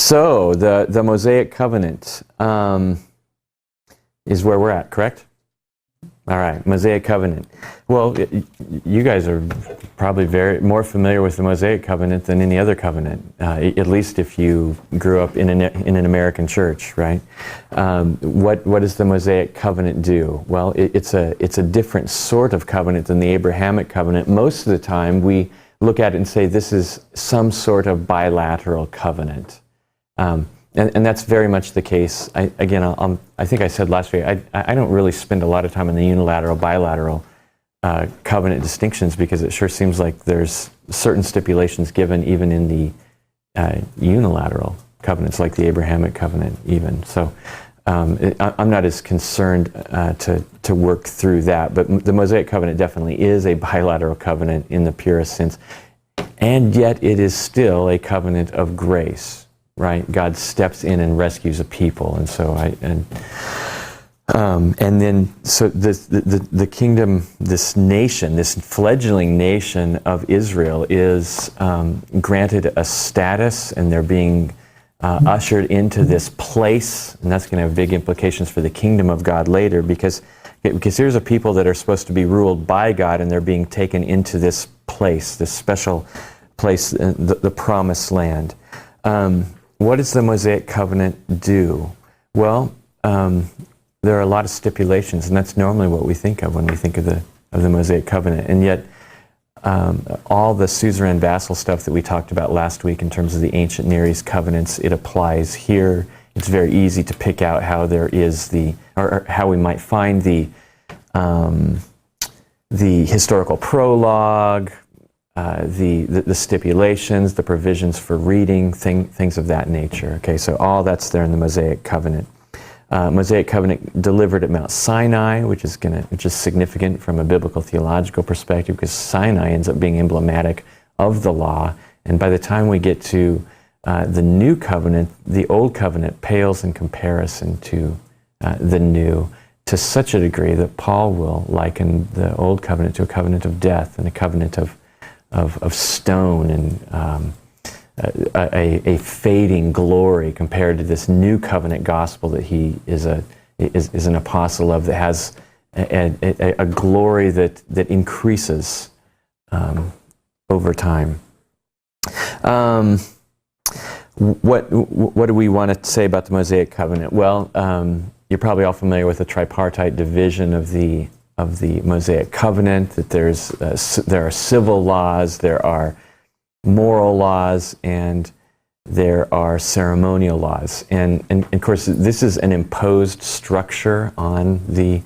So the Mosaic covenant is where we're at, correct? All right, Mosaic covenant. Well, you guys are probably more familiar with the Mosaic covenant than any other covenant, at least if you grew up in an American church, right? What does the Mosaic covenant do? Well, it's a different sort of covenant than the Abrahamic covenant. Most of the time, we look at it and say this is some sort of bilateral covenant. And that's very much the case. I think I said last week, I don't really spend a lot of time on the unilateral, bilateral covenant distinctions, because it sure seems like there's certain stipulations given even in the unilateral covenants, like the Abrahamic covenant even. So I'm not as concerned to work through that, but the Mosaic covenant definitely is a bilateral covenant in the purest sense, and yet it is still a covenant of grace. Right, God steps in and rescues a people, and so the kingdom, this nation, this fledgling nation of Israel, is granted a status, and they're being ushered into this place, and that's going to have big implications for the kingdom of God later, because here's a people that are supposed to be ruled by God, and they're being taken into this place, this special place, the promised land. What does the Mosaic covenant do? Well, there are a lot of stipulations, and that's normally what we think of when we think of the Mosaic covenant. And yet, all the suzerain vassal stuff that we talked about last week in terms of the ancient Near East covenants, it applies here. It's very easy to pick out how there is or how we might find the historical prologue, the stipulations, the provisions for reading, things of that nature. Okay, so all that's there in the Mosaic covenant. Mosaic covenant delivered at Mount Sinai, which is significant from a biblical theological perspective, because Sinai ends up being emblematic of the law. And by the time we get to the new covenant, the old covenant pales in comparison to the new, to such a degree that Paul will liken the old covenant to a covenant of death and a covenant of stone and a fading glory compared to this new covenant gospel that he is an apostle of, that has a glory that increases over time. What do we want to say about the Mosaic covenant? Well, you're probably all familiar with the tripartite division of the Mosaic covenant, that there are civil laws, there are moral laws, and there are ceremonial laws. And of course, this is an imposed structure on the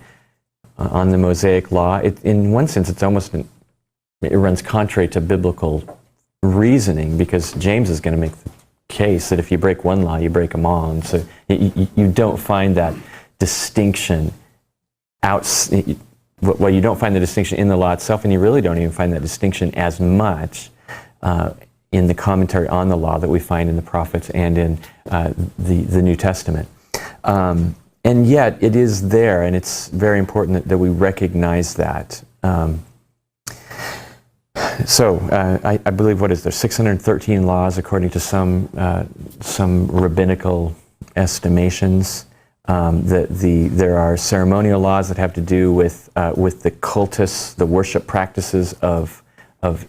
Mosaic law. In one sense, it runs contrary to biblical reasoning, because James is going to make the case that if you break one law, you break them all. And so you don't find that distinction well, you don't find the distinction in the law itself, and you really don't even find that distinction as much in the commentary on the law that we find in the prophets and in the New Testament. And yet, it is there, and it's very important that we recognize that. I believe, what is there, 613 laws according to some rabbinical estimations. There are ceremonial laws that have to do with the cultus, the worship practices of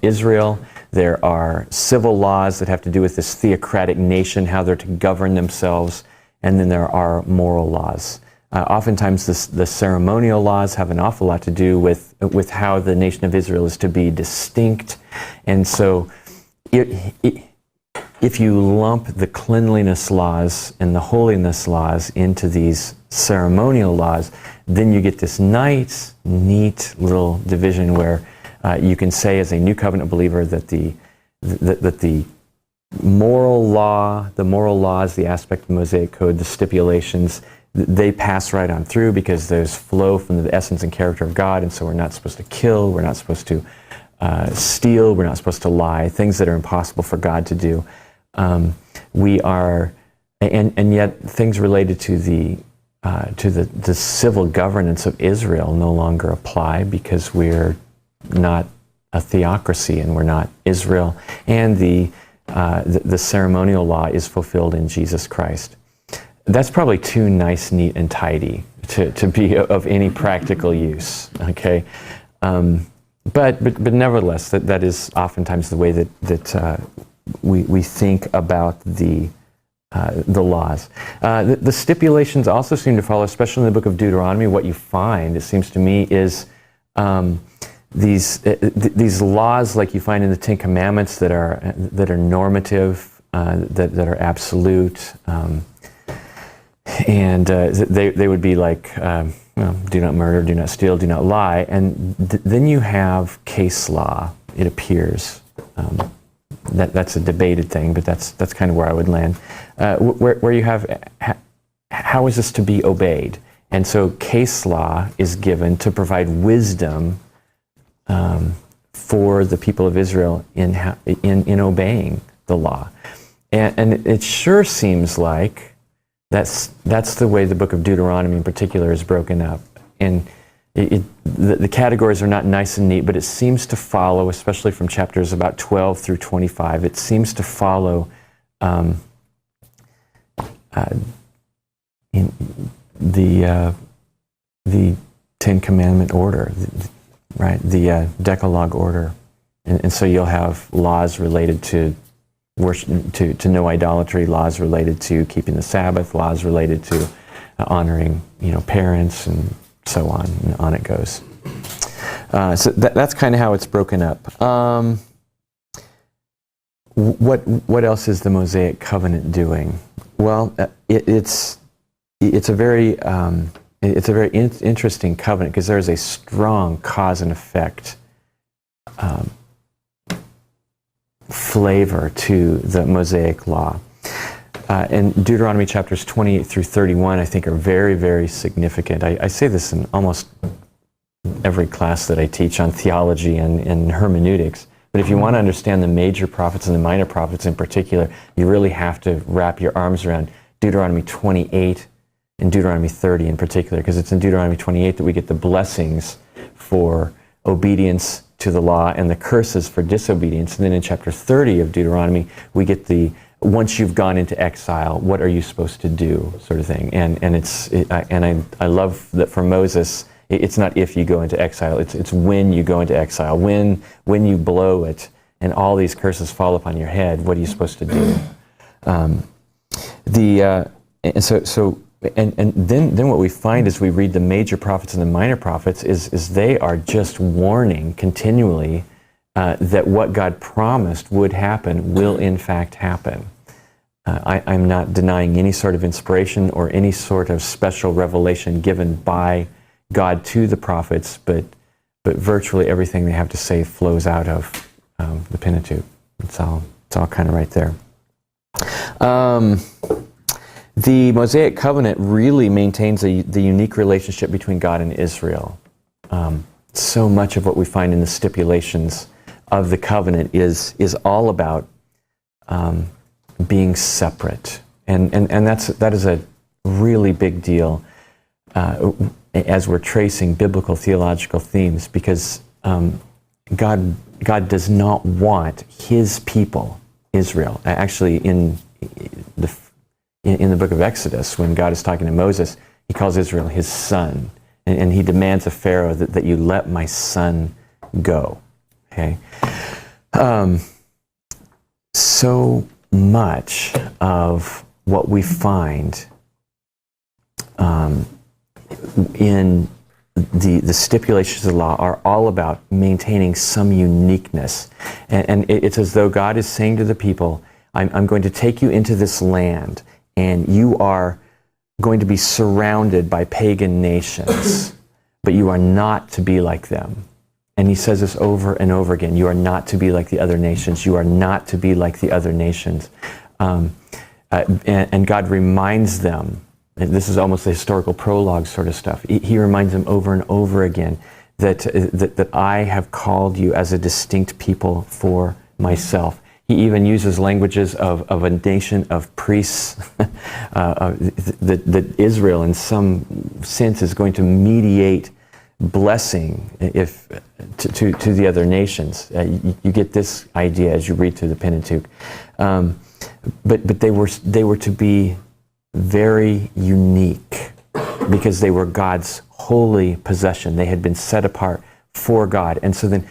Israel. There are civil laws that have to do with this theocratic nation, how they're to govern themselves, and then there are moral laws. Oftentimes, the ceremonial laws have an awful lot to do with how the nation of Israel is to be distinct, and so if you lump the cleanliness laws and the holiness laws into these ceremonial laws, then you get this nice, neat little division where you can say, as a New Covenant believer, that the moral laws, the aspect of the Mosaic Code, the stipulations, they pass right on through, because there's flow from the essence and character of God, and so we're not supposed to kill, we're not supposed to steal, we're not supposed to lie, things that are impossible for God to do. We are, and yet things related to the civil governance of Israel no longer apply, because we're not a theocracy and we're not Israel, and the the ceremonial law is fulfilled in Jesus Christ. That's probably too nice, neat, and tidy to be of any practical use, okay? But nevertheless, that is oftentimes the way that we think about the laws. The stipulations also seem to follow, especially in the book of Deuteronomy. What you find, it seems to me, is these laws, like you find in the Ten Commandments, that are normative, that are absolute, and they would be like, do not murder, do not steal, do not lie. And then you have case law, it appears. That's a debated thing, but that's kind of where I would land. Where you have, how is this to be obeyed? And so case law is given to provide wisdom for the people of Israel in obeying the law. And it sure seems like that's the way the book of Deuteronomy in particular is broken up. And the categories are not nice and neat, but it seems to follow, especially from chapters about 12 through 25, it seems to follow in the Ten Commandment order, right? The Decalogue order. And so you'll have laws related to worship, to no idolatry, laws related to keeping the Sabbath, laws related to honoring, parents, and so on it goes. So that's kind of how it's broken up. What else is the Mosaic Covenant doing? Well, it's a very interesting covenant because there is a strong cause and effect flavor to the Mosaic law. And Deuteronomy chapters 28 through 31, I think, are very, very significant. I say this in almost every class that I teach on theology and hermeneutics. But if you want to understand the major prophets and the minor prophets in particular, you really have to wrap your arms around Deuteronomy 28 and Deuteronomy 30 in particular, because it's in Deuteronomy 28 that we get the blessings for obedience to the law and the curses for disobedience. And then in chapter 30 of Deuteronomy, we get the once you've gone into exile, what are you supposed to do, sort of thing. And I love that for Moses, it's not if you go into exile, it's when you go into exile, when you blow it, and all these curses fall upon your head. What are you supposed to do? And then what we find as we read the major prophets and the minor prophets is they are just warning continually that what God promised would happen will in fact happen. I'm not denying any sort of inspiration or any sort of special revelation given by God to the prophets, but virtually everything they have to say flows out of the Pentateuch. It's all kind of right there. The Mosaic Covenant really maintains the unique relationship between God and Israel. So much of what we find in the stipulations of the covenant is all about being separate, and that is a really big deal as we're tracing biblical theological themes, because God does not want His people, Israel. Actually, in the book of Exodus, when God is talking to Moses, He calls Israel His son, and He demands of Pharaoh that you let my son go. Okay, so much of what we find in the stipulations of the law are all about maintaining some uniqueness, and it's as though God is saying to the people, I'm going to take you into this land, and you are going to be surrounded by pagan nations, but you are not to be like them. And He says this over and over again. You are not to be like the other nations. You are not to be like the other nations. And God reminds them, and this is almost the historical prologue sort of stuff. He reminds them over and over again that I have called you as a distinct people for myself. He even uses languages of a nation of priests, that Israel in some sense is going to mediate blessing to the other nations. You get this idea as you read through the Pentateuch. But they were to be very unique because they were God's holy possession. They had been set apart for God. And so then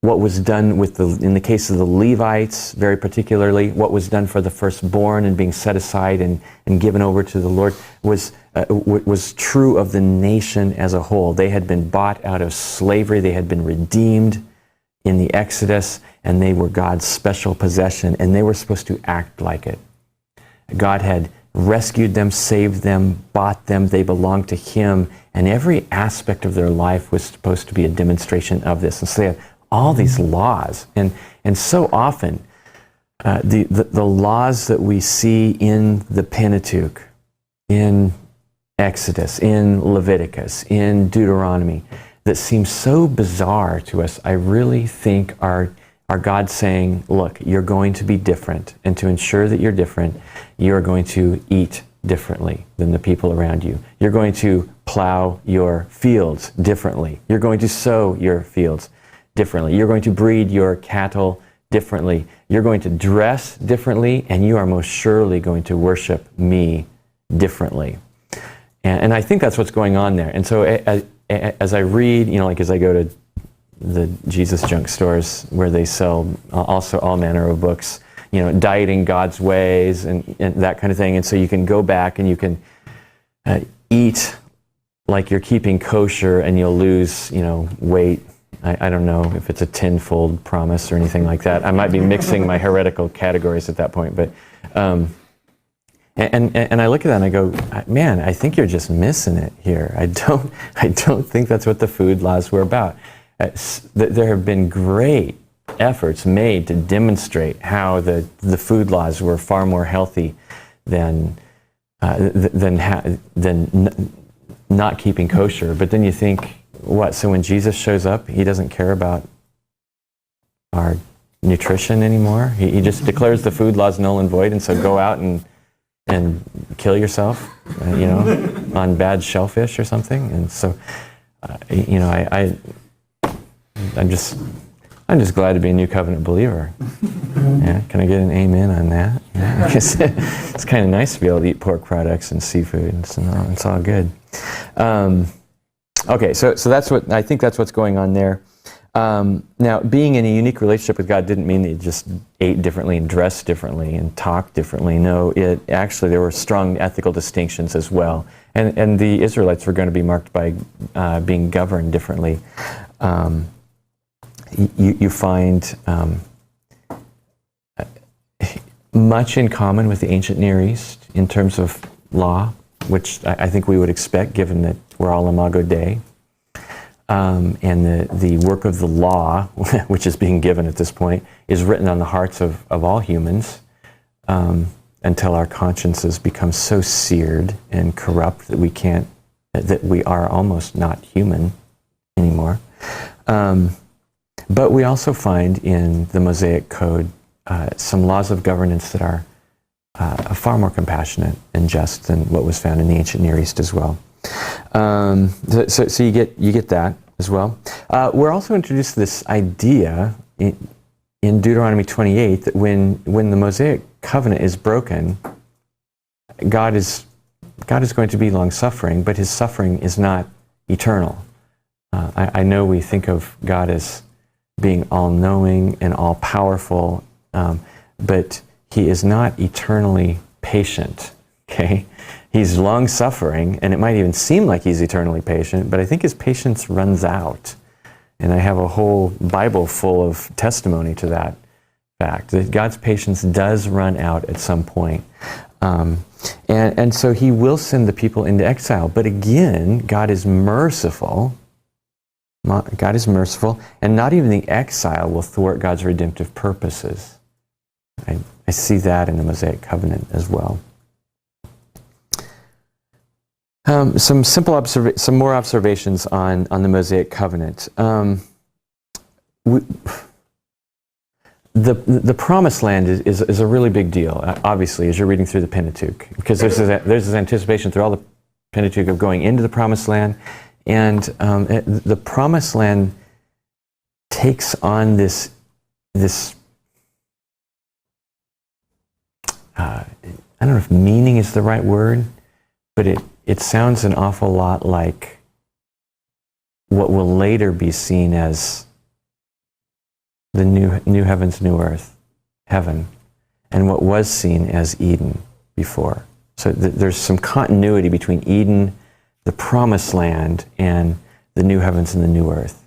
what was done in the case of the Levites, very particularly, what was done for the firstborn and being set aside and given over to the Lord was true of the nation as a whole. They had been bought out of slavery. They had been redeemed in the Exodus, and they were God's special possession, and they were supposed to act like it. God had rescued them, saved them, bought them. They belonged to Him, and every aspect of their life was supposed to be a demonstration of this. And so they had all these laws, and so often the laws that we see in the Pentateuch, in Exodus, in Leviticus, in Deuteronomy, that seem so bizarre to us, I really think are God saying, look, you're going to be different, and to ensure that you're different, you're going to eat differently than the people around you. You're going to plow your fields differently. You're going to sow your fields differently. You're going to breed your cattle differently. You're going to dress differently, and you are most surely going to worship me differently. And I think that's what's going on there. And so as I read, like as I go to the Jesus junk stores where they sell also all manner of books, dieting God's ways and that kind of thing. And so you can go back and you can eat like you're keeping kosher and you'll lose, weight. I don't know if it's a tenfold promise or anything like that. I might be mixing my heretical categories at that point, but and I look at that and I go, man, I think you're just missing it here. I don't think that's what the food laws were about. There have been great efforts made to demonstrate how the food laws were far more healthy than not keeping kosher. But then you think, what? So when Jesus shows up, He doesn't care about our nutrition anymore? He just declares the food laws null and void, and so go out and kill yourself, on bad shellfish or something. And so, I'm just glad to be a New Covenant believer. Yeah, can I get an amen on that? Yeah, it's kind of nice to be able to eat pork products and seafood. It's all good. Okay, so that's what I think. That's what's going on there. Now, being in a unique relationship with God didn't mean that you just ate differently and dressed differently and talked differently. No, there were strong ethical distinctions as well. And the Israelites were going to be marked by being governed differently. You find much in common with the ancient Near East in terms of law, which I think we would expect given that we're all Imago Dei. And the work of the law, which is being given at this point, is written on the hearts of all humans until our consciences become so seared and corrupt that we are almost not human anymore. But we also find in the Mosaic Code some laws of governance that are far more compassionate and just than what was found in the ancient Near East as well. So you get that as well. We're also introduced to this idea in Deuteronomy 28 that when the Mosaic covenant is broken, God is going to be long-suffering, but His suffering is not eternal. I know we think of God as being all-knowing and all-powerful, but He is not eternally patient. Okay. He's long-suffering, and it might even seem like He's eternally patient, but I think His patience runs out. And I have a whole Bible full of testimony to that fact, that God's patience does run out at some point. And so He will send the people into exile. But again, God is merciful. God is merciful, and not even the exile will thwart God's redemptive purposes. I see that in the Mosaic Covenant as well. Some more observations on the Mosaic Covenant. The Promised Land is a really big deal, obviously, as you're reading through the Pentateuch, because there's this anticipation through all the Pentateuch of going into the Promised Land, and the Promised Land takes on this I don't know if meaning is the right word, but it sounds an awful lot like what will later be seen as the new heavens, new earth, heaven, and what was seen as Eden before. So there's some continuity between Eden, the promised land, and the new heavens and the new earth.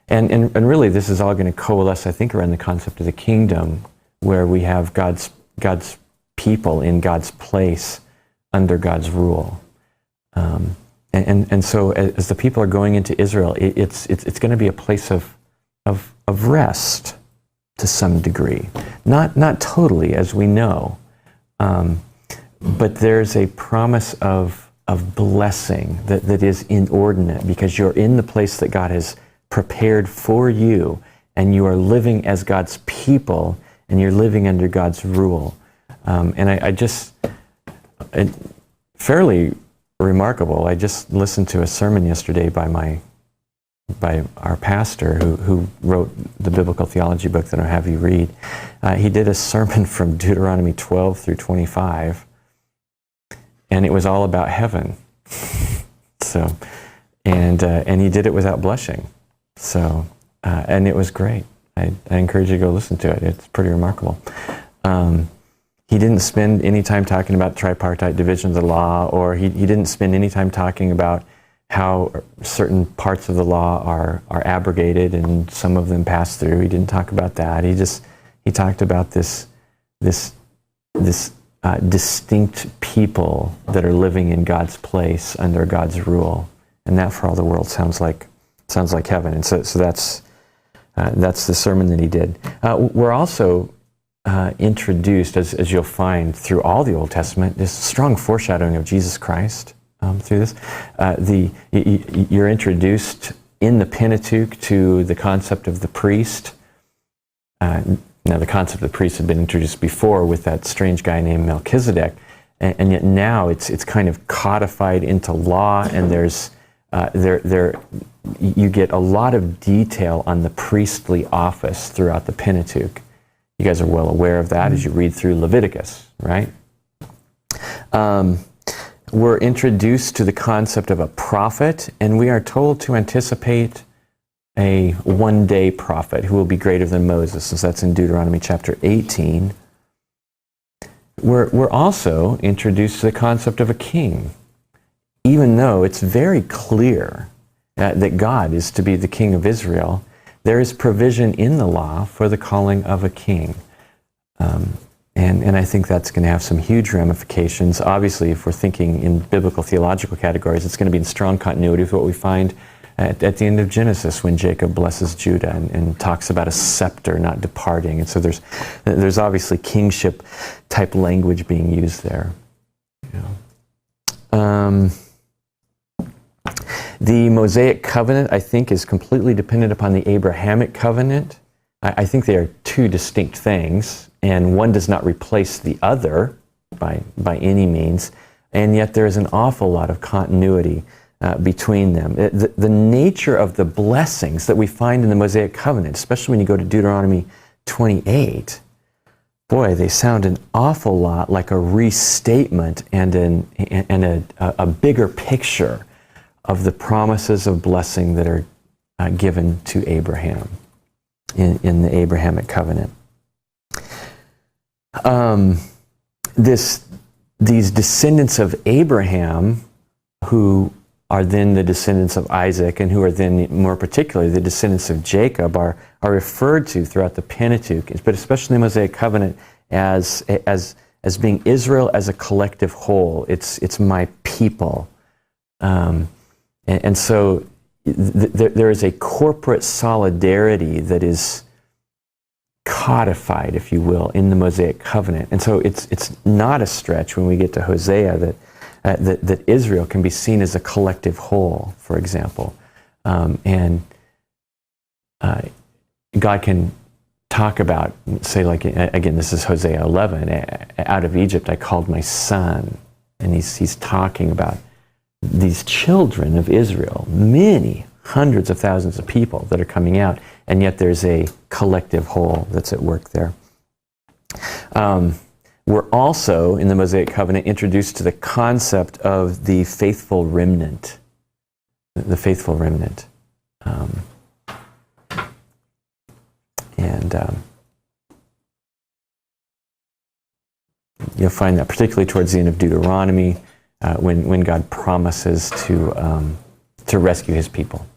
And really this is all going to coalesce, I think, around the concept of the kingdom, where we have God's people in God's place under God's rule. And so as the people are going into Israel, it's going to be a place of rest to some degree. Not totally, as we know, but there's a promise of blessing that is inordinate, because you're in the place that God has prepared for you, and you are living as God's people, and you're living under God's rule. And I just, fairly remarkable. I just listened to a sermon yesterday by our pastor who wrote the biblical theology book that I'll have you read. He did a sermon from Deuteronomy 12 through 25, and it was all about heaven. So, and he did it without blushing. So, and it was great. I encourage you to go listen to it. It's pretty remarkable. He didn't spend any time talking about tripartite division of the law, or he didn't spend any time talking about how certain parts of the law are abrogated and some of them pass through. He didn't talk about that. He talked about this distinct people that are living in God's place under God's rule, and that for all the world sounds like heaven. And so that's the sermon that he did. We're also introduced, as you'll find through all the Old Testament, this strong foreshadowing of Jesus Christ through this. You're introduced in the Pentateuch to the concept of the priest. Now, the concept of the priest had been introduced before with that strange guy named Melchizedek, and yet now it's kind of codified into law, and there's you get a lot of detail on the priestly office throughout the Pentateuch. You guys are well aware of that as you read through Leviticus, right? We're introduced to the concept of a prophet, and we are told to anticipate a one-day prophet who will be greater than Moses, as that's in Deuteronomy chapter 18. We're also introduced to the concept of a king, even though it's very clear that God is to be the king of Israel. There is provision in the law for the calling of a king. And I think that's going to have some huge ramifications. Obviously, if we're thinking in biblical theological categories, it's going to be in strong continuity with what we find at the end of Genesis, when Jacob blesses Judah and talks about a scepter not departing. And so there's obviously kingship type language being used there. The Mosaic covenant, I think, is completely dependent upon the Abrahamic covenant. I think they are two distinct things, and one does not replace the other by any means, and yet there is an awful lot of continuity between them. The nature of the blessings that we find in the Mosaic covenant, especially when you go to Deuteronomy 28, boy, they sound an awful lot like a restatement and a bigger picture of the promises of blessing that are given to Abraham in the Abrahamic covenant. These descendants of Abraham, who are then the descendants of Isaac, and who are then more particularly the descendants of Jacob, are referred to throughout the Pentateuch, but especially the Mosaic covenant, as being Israel as a collective whole. It's my people. And so there is a corporate solidarity that is codified, if you will, in the Mosaic covenant. And so it's not a stretch when we get to Hosea that Israel can be seen as a collective whole, for example. And God can talk about, say, like, again, this is Hosea 11, out of Egypt I called my son. And he's talking about these children of Israel, many hundreds of thousands of people that are coming out, and yet there's a collective whole that's at work there. we're also, in the Mosaic covenant, introduced to the concept of the faithful remnant. The faithful remnant. You'll find that particularly towards the end of Deuteronomy, when God promises to rescue his people.